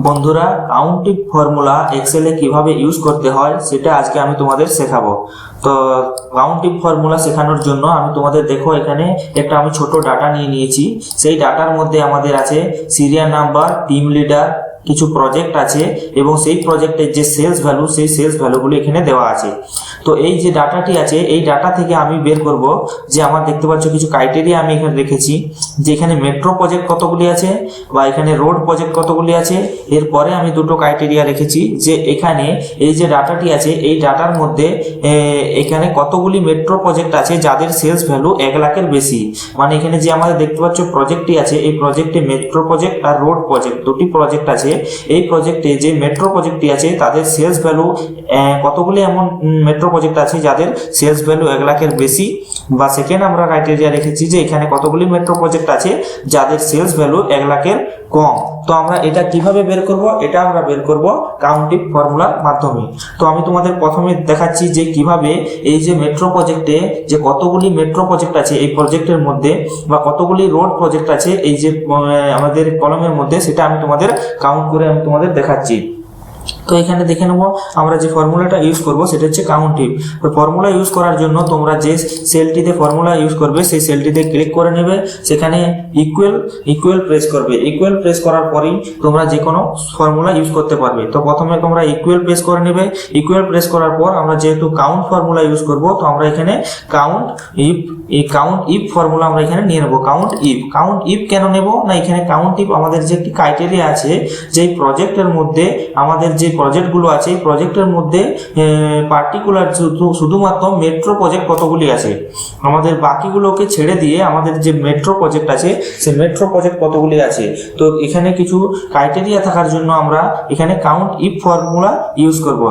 বন্ধুরা, counting formula এক্সেলে কিভাবে use করতে হয় সেটা আজকে আমি তোমাদের শেখাবো। তো কাউন্টিং ফর্মুলা শেখানোর জন্য আমি তোমাদের দেখো এখানে একটা আমি ছোট ডাটা নিয়ে নিয়েছি। সেই ডাটার মধ্যে আমাদের আছে সিরিয়াল নাম্বার, টিম লিডার, কিছু প্রজেক্ট আছে এবং সেই প্রজেক্টের যে সেলস ভ্যালু, সেই সেলস ভ্যালুগুলো এখানে দেওয়া আছে। তো এই যে ডাটাটি আছে, এই ডাটা থেকে আমি বের করব যে আমার দেখতে পাচ্ছ কিছু ক্রাইটেরিয়া আমি এখানে রেখেছি, যে এখানে মেট্রো প্রজেক্ট কতগুলি আছে বা এখানে রোড প্রজেক্ট কতগুলি আছে। এরপরে আমি দুটো ক্রাইটেরিয়া রেখেছি যে এখানে এই যে ডাটাটি আছে, এই ডাটার মধ্যে এখানে কতগুলি মেট্রো প্রজেক্ট আছে যাদের সেলস ভ্যালু 1 লাখের বেশি। মানে এখানে যে আমাদের দেখতে পাচ্ছ প্রজেক্টটি আছে, এই প্রজেক্টে মেট্রো প্রজেক্ট আর রোড প্রজেক্ট দুটি প্রজেক্ট আছে। এই প্রজেক্টে যে মেট্রো প্রজেক্টটি আছে তাদের সেলস ভ্যালু কতগুলি এমন মেট্রো প্রজেক্ট আছে যাদের সেলস ভ্যালু 1 লাখের বেশি। বা সেকেন্ড আমরা ক্রাইটেরিয়া রেখেছি যে এখানে কতগুলি মেট্রো প্রজেক্ট আছে যাদের সেলস ভ্যালু 1 লাখের কম। তো আমরা এটা কিভাবে বের করব? এটা আমরা বের করব কাউন্টিং ফর্মুলার মাধ্যমে। তো আমি তোমাদের প্রথমে দেখাচ্ছি যে কিভাবে এই যে মেট্রো প্রজেক্টে যে কতগুলি মেট্রো প্রজেক্ট আছে এই প্রজেক্টের মধ্যে বা কতগুলি রোড প্রজেক্ট আছে এই যে আমাদের কলমের মধ্যে, সেটা আমি তোমাদের কাউন্ট করে আমি তোমাদের দেখাচ্ছি। তো এখানে দেখে নেব আমরা যে ফর্মুলাটা ইউজ করব সেটা হচ্ছে কাউন্টিং। তো ফর্মুলা ইউজ করার জন্য তোমরা যে সেলটিতে ফর্মুলা ইউজ করবে সেই সেলটিতে ক্লিক করে নেবে, সেখানে ইকুয়াল প্রেস করবে। ইকুয়াল প্রেস করার পরেই তোমরা যে কোনো ফর্মুলা ইউজ করতে পারবে। তো প্রথমে তোমরা ইকুয়াল প্রেস করে নেবে। ইকুয়াল প্রেস করার পর আমরা যেহেতু কাউন্ট ফর্মুলা ইউজ করব, তো আমরা এখানে কাউন্ট ইফ ফর্মুলা আমরা এখানে নিয়ে নেব। কাউন্ট ইফ কেন নেব না, এখানে কাউন্ট ইফ আমাদের যে একটি ক্রাইটেরিয়া আছে যে প্রজেক্টের মধ্যে আমাদের যে প্রজেক্টগুলো আছে এই প্রজেক্টের মধ্যে পার্টিকুলার শুধুমাত্র মেট্রো প্রজেক্ট কতগুলি আছে, আমাদের বাকিগুলোকে ছেড়ে দিয়ে আমাদের যে মেট্রো প্রজেক্ট আছে সেই মেট্রো প্রজেক্ট কতগুলি আছে। তো এখানে কিছু ক্রাইটেরিয়া থাকার জন্য আমরা এখানে কাউন্ট ইফ ফর্মুলা ইউজ করব।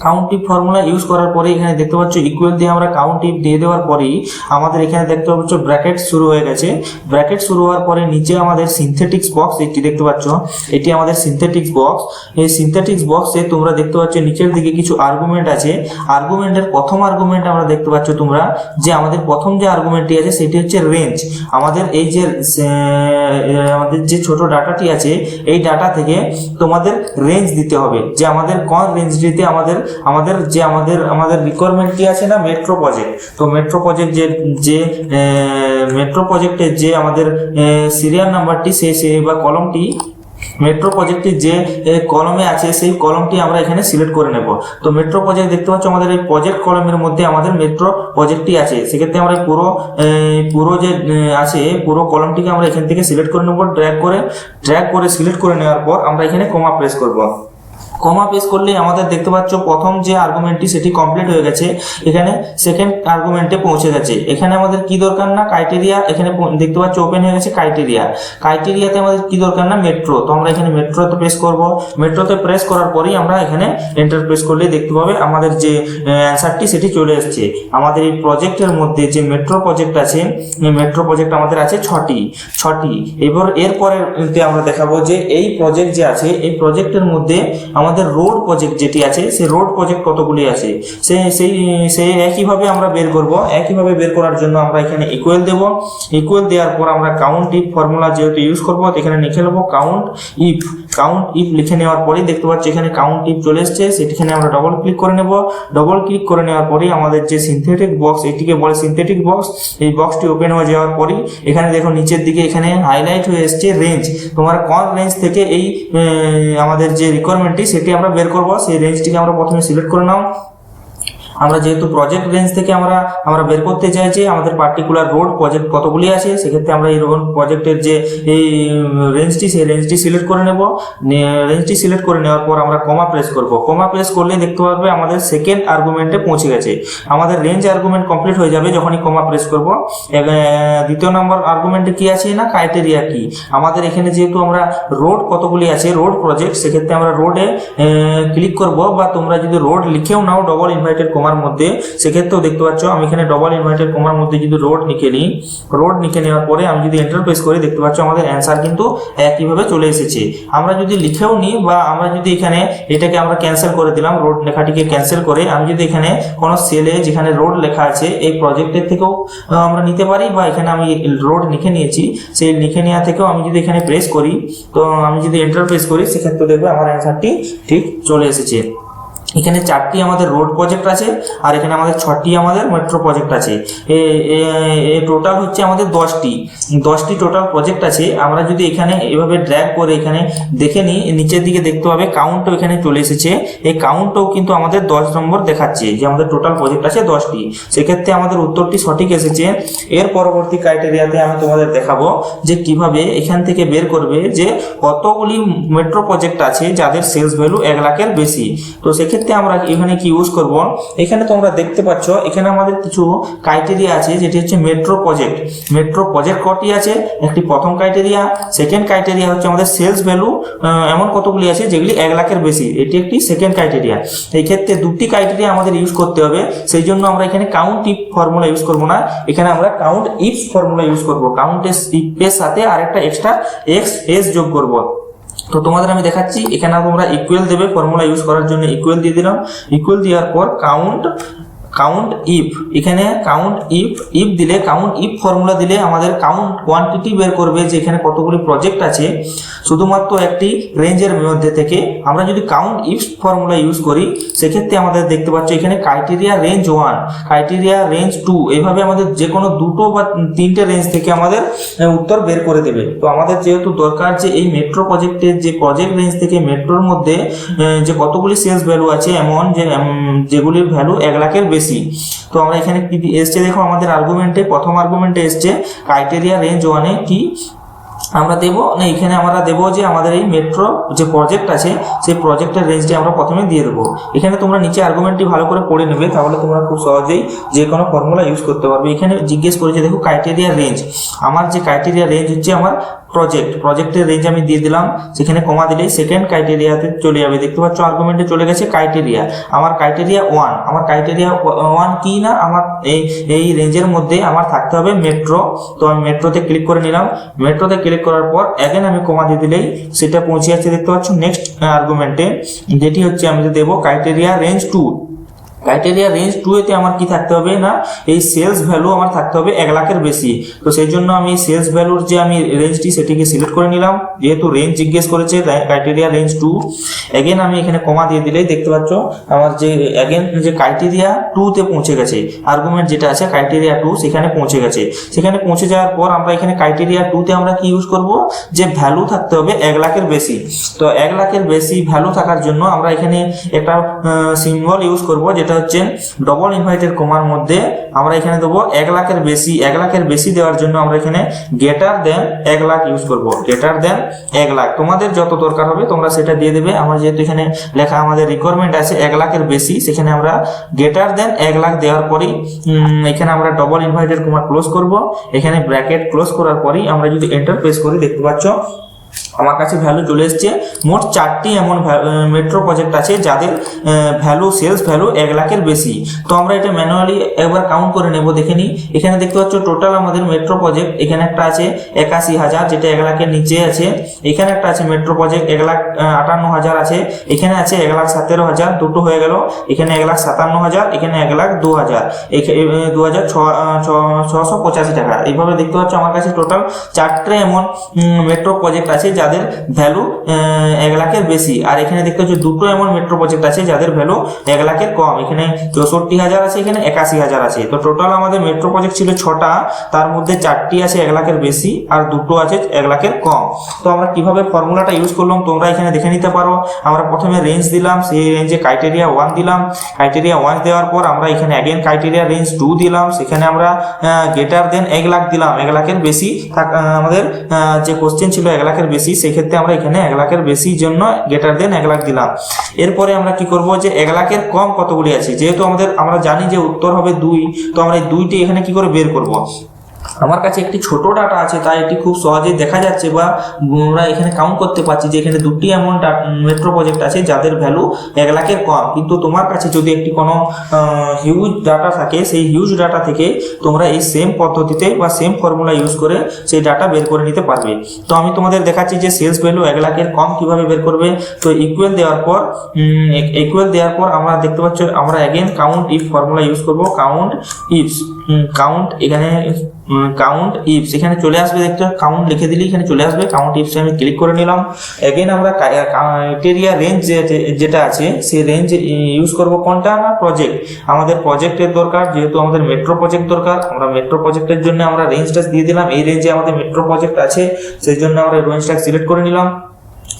কাউন্ট ইফ ফর্মুলা ইউজ করার পরে এখানে দেখতে পাচ্ছ ইকুয়াল দিয়ে আমরা কাউন্ট ইফ দিয়ে দেওয়ার পরেই আমাদের এখানে দেখতে পাচ্ছ ব্র্যাকেট শুরু হয়ে গেছে। ব্র্যাকেট শুরু হওয়ার পরে নিচে আমাদের সিনথেটিক্স বক্স এটি দেখতে পাচ্ছ, এটি আমাদের সিনথেটিক্স বক্স। এই সিনথেটিক্স বক্সে তোমরা দেখতে পাচ্ছ নিচের দিকে কিছু আর্গুমেন্ট আছে। আর্গুমেন্টের প্রথম আর্গুমেন্ট আমরা দেখতে পাচ্ছ তোমরা যে আমাদের প্রথম যে আর্গুমেন্টটি আছে সেটি হচ্ছে রেঞ্জ। আমাদের এই যে আমাদের যে ছোট ডাটাটি আছে এই ডাটা থেকে তোমাদের রেঞ্জ দিতে হবে, যে আমাদের কোন রেঞ্জটিতে আমাদের রিকোয়ারমেন্টটি আছে না মেট্রো প্রজেক্ট। তো মেট্রো প্রজেক্ট যে মেট্রো প্রজেক্টের যে আমাদের সিরিয়াল নাম্বারটি সেই বা কলমটি মেট্রো প্রজেক্টটি যে কলমে আছে সেই কলমটি আমরা এখানে সিলেক্ট করে নেব। তো মেট্রো প্রজেক্ট দেখতে পাচ্ছ আমাদের এই প্রজেক্ট কলমের মধ্যে আমাদের মেট্রো প্রজেক্টটি আছে। সেক্ষেত্রে আমরা পুরো যে আছে পুরো কলমটিকে আমরা এখান থেকে সিলেক্ট করে নেব। ড্র্যাগ করে সিলেক্ট করে নেওয়ার পর আমরা এখানে কমা প্রেস করব। কমা প্রেস করলে আমাদের দেখতে পাচ্ছ প্রথম যে আর্গুমেন্টটি সেটি কমপ্লিট হয়ে গেছে, এখানে সেকেন্ড আর্গুমেন্টে পৌঁছে গেছে। এখানে আমাদের কি দরকার না ক্রাইটেরিয়া, এখানে দেখতে পাচ্ছ ওপেন হয়ে গেছে ক্রাইটেরিয়াতে আমাদের কি দরকার না মেট্রো। তো আমরা এখানে মেট্রোতে প্রেস করব। মেট্রোতে প্রেস করার পরেই আমরা এখানে এন্টার প্রেস করলে দেখতে পাবে আমাদের যে অ্যান্সারটি সেটি চলে এসছে। আমাদের এই প্রজেক্টের মধ্যে যে মেট্রো প্রজেক্ট আছে, মেট্রো প্রজেক্ট আমাদের আছে ছটি। এবার এরপরে আমরা দেখাবো যে এই প্রজেক্ট যে আছে এই প্রজেক্টের মধ্যে আমাদের রোড প্রজেক্ট যেটি আছে সেই রোড প্রজেক্ট কতগুলি আছে সেই একইভাবে আমরা বের করব। একইভাবে বের করার জন্য আমরা এখানে ইকুয়াল দেব। ইকুয়াল দেওয়ার পর আমরা কাউন্ট ইফ ফর্মুলা যেহেতু ইউজ করব এখানে লিখে নেব কাউন্ট ইফ লিখে নেওয়ার পরেই দেখতে পাচ্ছি এখানে কাউন্ট ইফ চলে এসছে। সেখানে আমরা ডবল ক্লিক করে নেব। ডবল ক্লিক করে নেওয়ার পরেই আমাদের যে সিনথেটিক বক্স, এটিকে বলে সিনথেটিক বক্স, এই বক্সটি ওপেন হয়ে যাওয়ার পরেই এখানে দেখো নিচের দিকে এখানে হাইলাইট হয়ে এসছে রেঞ্জ। তোমরা কোন রেঞ্জ থেকে এই আমাদের যে রিকোয়ারমেন্টটি সেটি আমরা বের করব, সেই রেঞ্জটিকে আমরা প্রথমে সিলেক্ট করে নাও। আমরা যেহেতু প্রজেক্ট রেঞ্জ থেকে আমরা বের করতে চাই যে আমাদের পার্টিকুলার রোড প্রজেক্ট কতগুলি আছে, সেক্ষেত্রে আমরা এই রোড প্রজেক্টের যে এই রেঞ্জটি সেই রেঞ্জটি সিলেক্ট করে নেব। রেঞ্জটি সিলেক্ট করে নেওয়ার পর আমরা কমা প্রেস করব। কমা প্রেস করলে দেখতে পারবে আমাদের সেকেন্ড আর্গুমেন্টে পৌঁছে গেছে। আমাদের রেঞ্জ আর্গুমেন্ট কমপ্লিট হয়ে যাবে যখনই কমা প্রেস করব। দ্বিতীয় নম্বর আর্গুমেন্টে কি আছে না ক্রাইটেরিয়া কি। আমাদের এখানে যেহেতু আমরা রোড কতগুলি আছে রোড প্রজেক্ট, সেক্ষেত্রে আমরা রোডে ক্লিক করব। বা তোমরা যদি রোড লিখেও নাও ডবল ইনভার্টেড কমা কমার মধ্যে, সেক্ষেত্রেও দেখতে পাচ্ছ আমি এখানে ডবল ইনভার্টেড কমার মধ্যে যদি রোড লিখে নিই, রোড লিখে নেওয়ার পরে আমি যদি এন্টার প্রেস করি দেখতে পাচ্ছ আমাদের অ্যান্সার কিন্তু একইভাবে চলে এসেছে। আমরা যদি লিখেও নিই বা আমরা যদি এখানে এটাকে আমরা ক্যান্সেল করে দিলাম, রোড লেখাটিকে ক্যান্সেল করে আমি যদি এখানে কোনো সেলে যেখানে রোড লেখা আছে এই প্রজেক্টের থেকেও আমরা নিতে পারি, বা এখানে আমি রোড লিখে নিয়েছি সেই লিখে নেওয়া থেকেও আমি যদি এখানে প্রেস করি, তো আমি যদি এন্টার প্রেস করি সেক্ষেত্রে দেখবে আমার অ্যান্সারটি ঠিক চলে এসেছে। এখানে 4টি আমাদের রোড প্রজেক্ট আছে আর এখানে আমাদের 6টি আমাদের মেট্রো প্রজেক্ট আছে। টোটাল হচ্ছে আমাদের 10টি টোটাল প্রজেক্ট আছে। আমরা যদি এখানে এভাবে ড্র্যাগ করে এখানে দেখে নিই, নিচের দিকে দেখতে পাবে কাউন্টও এখানে চলে এসেছে। এই কাউন্টও কিন্তু আমাদের 10 নম্বর দেখাচ্ছে যে আমাদের টোটাল প্রজেক্ট আছে 10টি। সেক্ষেত্রে আমাদের উত্তরটি সঠিক এসেছে। এর পরবর্তী ক্রাইটেরিয়াতে আমি তোমাদের দেখাবো যে কিভাবে এখান থেকে বের করবে যে কতগুলি মেট্রো প্রজেক্ট আছে যাদের সেলস ভ্যালু 1 লাখের বেশি। তো সেক্ষেত্রে আমরা এখানে কি ইউজ করব, এখানে তোমরা দেখতে পাচ্ছ এখানে আমাদের কিছু ক্রাইটেরিয়া আছে যেটি হচ্ছে মেট্রো প্রজেক্ট। মেট্রো প্রজেক্ট কটি আছে, একটি প্রথম ক্রাইটেরিয়া, সেকেন্ড ক্রাইটেরিয়া হচ্ছে আমাদের সেলস ভ্যালু এমন কতগুলি আছে যেগুলি 1 লাখের বেশি, এটি একটি সেকেন্ড ক্রাইটেরিয়া। এই ক্ষেত্রে দুটি ক্রাইটেরিয়া আমাদের ইউজ করতে হবে, সেই জন্য আমরা এখানে কাউন্ট ইফ ফর্মুলা ইউজ করব না, এখানে আমরা কাউন্ট ইফ ফর্মুলা ইউজ করব। কাউন্ট ইফের সাথে আরেকটা এক্সট্রা এস যোগ করব। তো তোমাদের আমি দেখাচ্ছি, এখানে তোমরা ইকুয়াল দেবে, ফর্মুলা ইউজ করার জন্য ইকুয়াল দিয়ে দিলাম। ইকুয়াল দেওয়ার পর কাউন্ট ইফ, এখানে কাউন্ট ইফ দিলে কাউন্ট ইফ ফর্মুলা দিলে আমাদের কাউন্ট কোয়ান্টিটি বের করবে যে এখানে কতগুলি প্রজেক্ট আছে শুধুমাত্র একটি রেঞ্জের মধ্যে থেকে। আমরা যদি কাউন্ট ইফ ফর্মুলা ইউজ করি সেক্ষেত্রে আমাদের দেখতে পাচ্ছ এখানে ক্রাইটেরিয়া রেঞ্জ 1, ক্রাইটেরিয়া রেঞ্জ 2, এইভাবে আমাদের যে কোনো দুটো বা তিনটে রেঞ্জ থেকে আমাদের উত্তর বের করে দেবে। তো আমাদের যেহেতু দরকার যে এই মেট্রো প্রজেক্টের যে প্রজেক্ট রেঞ্জ থেকে মেট্রোর মধ্যে যে কতগুলি সেলস ভ্যালু আছে এমন যেগুলির ভ্যালু 1 লাখের বেশি। তো আমরা এখানে কি এসছে দেখো, আমাদের আর্গুমেন্টে প্রথম আর্গুমেন্টে এসছে ক্রাইটেরিয়া রেঞ্জ 1 কি আমরা দেব না, এখানে আমরা দেব যে আমাদের এই মেট্রো যে প্রজেক্ট আছে সেই প্রজেক্টের রেঞ্জটি আমরা প্রথমে দিয়ে দেবো। এখানে তোমরা নিচে আর্গুমেন্টটি ভালো করে পড়ে নেবে, তাহলে তোমরা খুব সহজেই যে কোনো ফর্মুলা ইউজ করতে পারবে। এখানে জিজ্ঞেস করেছে দেখো ক্রাইটেরিয়া রেঞ্জ, আমার যে ক্রাইটেরিয়া রেঞ্জ হচ্ছে আমার প্রজেক্টের রেঞ্জ আমি দিয়ে দিলাম, সেখানে কমা দিলেই সেকেন্ড ক্রাইটেরিয়াতে চলে যাবে। দেখতে পাচ্ছ আর্গুমেন্টে চলে গেছে ক্রাইটেরিয়া, আমার ক্রাইটেরিয়া 1, আমার ক্রাইটেরিয়া 1 কি না, আমার এই রেঞ্জের মধ্যে আমার থাকতে হবে মেট্রো। তো আমি মেট্রোতে ক্লিক করে নিলাম, মেট্রোতে ক্লিক করার পর অ্যাগেন আমি কমা দিয়ে দিলেই সেটা পৌঁছে যাচ্ছে। দেখতে পাচ্ছ নেক্সট আর্গুমেন্টে যেটি হচ্ছে আমি দেবো ক্রাইটেরিয়া রেঞ্জ 2। ক্রাইটেরিয়া রেঞ্জ 2 এতে আমার কি থাকতে হবে না, এই সেলস ভ্যালু আমার থাকতে হবে 1 লাখের বেশি। তো সেই জন্য আমি সেলস ভ্যালুর যে আমি রেঞ্জটি সেটিকে সিলেক্ট করে নিলাম, যেহেতু রেঞ্জ জিজ্ঞেস করেছে ক্রাইটেরিয়া রেঞ্জ 2। এগেন আমি এখানে কমা দিয়ে দিলেই দেখতে পাচ্ছ আমার যে এগেন যে ক্রাইটেরিয়া 2 তে পৌঁছে গেছে, আর্গুমেন্ট যেটা আছে ক্রাইটেরিয়া 2 সেখানে পৌঁছে গেছে। সেখানে পৌঁছে যাওয়ার পর আমরা এখানে ক্রাইটেরিয়া 2 তে আমরা কি ইউজ করব, যে ভ্যালু থাকতে হবে 1 লাখের বেশি। তো 1 লাখের বেশি ভ্যালু থাকার জন্য আমরা এখানে একটা সিম্বল ইউজ করব, যেটা হচ্ছে ডবল ইনভার্টেড কমার মধ্যে আমরা এখানে দেবো 1 লাখের বেশি। 1 লাখের বেশি দেওয়ার জন্য আমরা এখানে গ্রেটার দেন 1 লাখ ইউজ করব, গ্রেটার দেন 1 লাখ। তোমাদের যত দরকার হবে তোমরা সেটা দিয়ে দেবে। আমার যেহেতু এখানে লেখা আমাদের রিকোয়ারমেন্ট আছে 1 লাখের বেশি, সেখানে আমরা গ্রেটার দেন 1 লাখ দেওয়ার পরেই এখানে আমরা ডবল ইনভার্টেড কমা ক্লোজ করব। এখানে ব্র্যাকেট ক্লোজ করার পরেই আমরা যদি এন্টার প্রেস করি দেখতে পাচ্ছ আমার কাছে ভ্যালু চলে এসছে। মোট 4টি এমন মেট্রো প্রজেক্ট আছে যাদের ভ্যালু সেলস ভ্যালু 1 লাখের বেশি। তো আমরা এটা ম্যানুয়ালি একবার কাউন্ট করে নেব, দেখে নিই। এখানে দেখতে পাচ্ছ টোটাল আমাদের মেট্রো প্রজেক্ট এখানে একটা আছে 81,000 যেটা 1 লাখের নিচে আছে। এখানে একটা আছে মেট্রো প্রজেক্ট 1,58,000 আছে। এখানে আছে 1,17,000, দুটো হয়ে গেল। এখানে 1,57,000, এখানে 1,02,000, 2,685 টাকা। এইভাবে দেখতে পাচ্ছ আমার কাছে টোটাল 4টে এমন মেট্রো প্রজেক্ট আছে যাদের ভ্যালু 1 লাখের বেশি। আর এখানে দেখতে পাচ্ছ দুটো এমন মেট্রো প্রজেক্ট আছে যাদের ভ্যালু 1 লাখের কম। এখানে 64,000 আছে, এখানে 81,000 আছে। তো টোটাল আমাদের মেট্রো প্রজেক্ট ছিল 6টা, তার মধ্যে 4টি আছে 1 লাখের বেশি আর দুটো আছে 1 লাখের কম। তো আমরা কিভাবে ফর্মুলাটা ইউজ করলাম তোমরা এখানে দেখে নিতে পারো। আমরা প্রথমে রেঞ্জ দিলাম, সেই রেঞ্জে ক্রাইটেরিয়া 1 দিলাম। ক্রাইটেরিয়া 1 দেওয়ার পর আমরা এখানে অ্যাগেন ক্রাইটেরিয়া রেঞ্জ 2 দিলাম, সেখানে আমরা গ্রেটার দেন 1 লাখ দিলাম। 1 লাখের বেশি আমাদের যে কোশ্চেন ছিল 1 লাখের বেশি, সেক্ষেত্রে আমরা এখানে 1 লাখের বেশি জন্য গ্রেটার দেন 1 লাখ দিলাম। এরপরে আমরা কি করব, যে 1 লাখের কম কতগুলি আছে, যেহেতু আমরা জানি যে উত্তর হবে 2, তো আমরা এই 2টি এখানে কি করে বের করব। আমার কাছে একটি ছোট ডাটা আছে, তাই এটি খুব সহজেই দেখা যাচ্ছে বা আমরা এখানে কাউন্ট করতে পারছি যে এখানে দুটি এমন মেট্রো প্রজেক্ট আছে যাদের ভ্যালু 1 লাখের কম। কিন্তু তোমার কাছে যদি একটি কোনো হিউজ ডাটা থাকে, সেই হিউজ ডাটা থেকে তোমরা এই সেম পদ্ধতিতে বা সেম ফর্মুলা ইউজ করে সেই ডাটা বের করে নিতে পারবে। তো আমি তোমাদের দেখাচ্ছি যে সেলস ভ্যালু 1 লাখের কম কিভাবে বের করবে। তো ইকুয়াল দেওয়ার পর আমরা দেখতে পাচ্ছ আমরা again count if formula use করব। কাউন্ট এখানে কাউন্ট ইফস এখানে চলে আসবে, দেখতে কাউন্ট লিখে দিলে এখানে চলে আসবে। কাউন্ট ইফস আমি ক্লিক করে নিলাম। अगेन আমরা ক্রাইটেরিয়া রেঞ্জ যেটা আছে সেই রেঞ্জ ইউজ করব। কোনটা না প্রজেক্ট, আমাদের প্রজেক্টের দরকার, যেহেতু আমাদের মেট্রো প্রজেক্ট দরকার, আমরা মেট্রো প্রজেক্টের জন্য আমরা রেঞ্জটা দিয়ে দিলাম। এই রেঞ্জে আমাদের মেট্রো প্রজেক্ট আছে, সেই জন্য আমরা রেঞ্জটা সিলেক্ট করে নিলাম।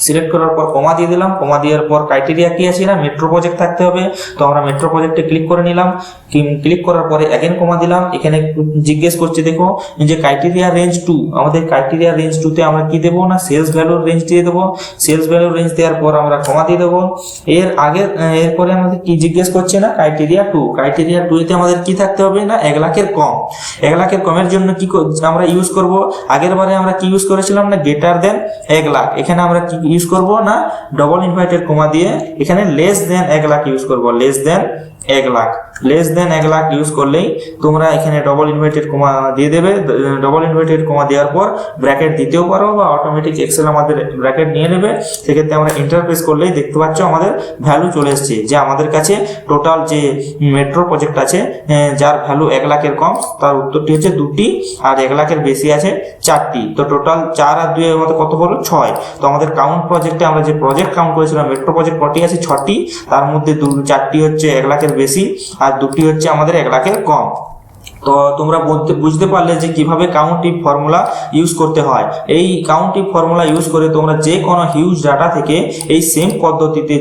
সিলেক্ট করার পর কমা দিয়ে দিলাম। কমা দেওয়ার পর ক্রাইটেরিয়া কি আছে না মেট্রো প্রজেক্ট থাকতে হবে, তো আমরা মেট্রো প্রজেক্টে ক্লিক করে নিলাম। ক্লিক করার পরে अगेन কমা দিলাম। এখানে জিজ্ঞেস করছে দেখো যে ক্রাইটেরিয়া রেঞ্জ 2, আমাদের ক্রাইটেরিয়া রেঞ্জ 2 তে আমরা কি দেবো না সেলস ভ্যালুর রেঞ্জ দিয়ে দেবো। সেলস ভ্যালুর রেঞ্জ দেওয়ার পর আমরা কমা দিয়ে দেবো। এরপরে আমাদের কি জিজ্ঞেস করছে না ক্রাইটেরিয়া 2, ক্রাইটেরিয়া 2 তে আমাদের কি থাকতে হবে না 1 লাখের কম। 1 লাখের কমের জন্য কি আমরা ইউজ করব, আগের বারে আমরা কি ইউজ করেছিলাম না গ্রেটার দেন 1 লাখ। এখানে আমরা কি ইউজ করব না ডবল ইনভার্টেড কমা দিয়ে এখানে লেস দেন 1 লাখ ইউজ করব। Less than 1 lakh, less than 1 lakh use করলেই তোমরা এখানে ডবল ইনভার্টেড কমা দিয়ে দেবে। ডবল ইনভার্টেড কমা দেওয়ার পর ব্র্যাকেট দিতেও পারো বা অটোমেটিক এক্সেল আমাদের ব্র্যাকেট নিয়ে নেবে। সেক্ষেত্রে আমরা ইন্টারপ্রেস করলেই দেখতে পাচ্ছ আমাদের ভ্যালু চলে এসছে, যে আমাদের কাছে টোটাল যে মেট্রো প্রজেক্ট আছে যার ভ্যালু 1 লাখের কম, তার উত্তরটি হচ্ছে 2টি, আর 1 লাখের বেশি আছে 4টি। তো টোটাল 4 আর 2 এর মধ্যে কত হলো 6। তো আমাদের কাউন্ট প্রজেক্টে আমরা যে প্রজেক্ট কাউন্ট করেছিলাম মেট্রো প্রজেক্ট কটি আছে 6টি, তার মধ্যে 4টি হচ্ছে 1 লাখের বেশি আর 2টি হচ্ছে আমাদের 1 লাখের কম। তো তোমরা বুঝতে পারলে যে কিভাবে কাউন্ট ইফ ফর্মুলা ইউজ করতে হয়। এই কাউন্ট ইফ ফর্মুলা ইউজ করে তোমরা যে কোনো হিউজ ডাটা থেকে এই সেম পদ্ধতিতে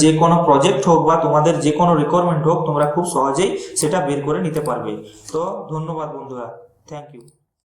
যে কোনো প্রজেক্ট হোক বা তোমাদের যে কোনো রিকোয়ারমেন্ট হোক তোমরা খুব সহজেই সেটা বের করে নিতে পারবে। তো ধন্যবাদ বন্ধুরা, থ্যাংক ইউ।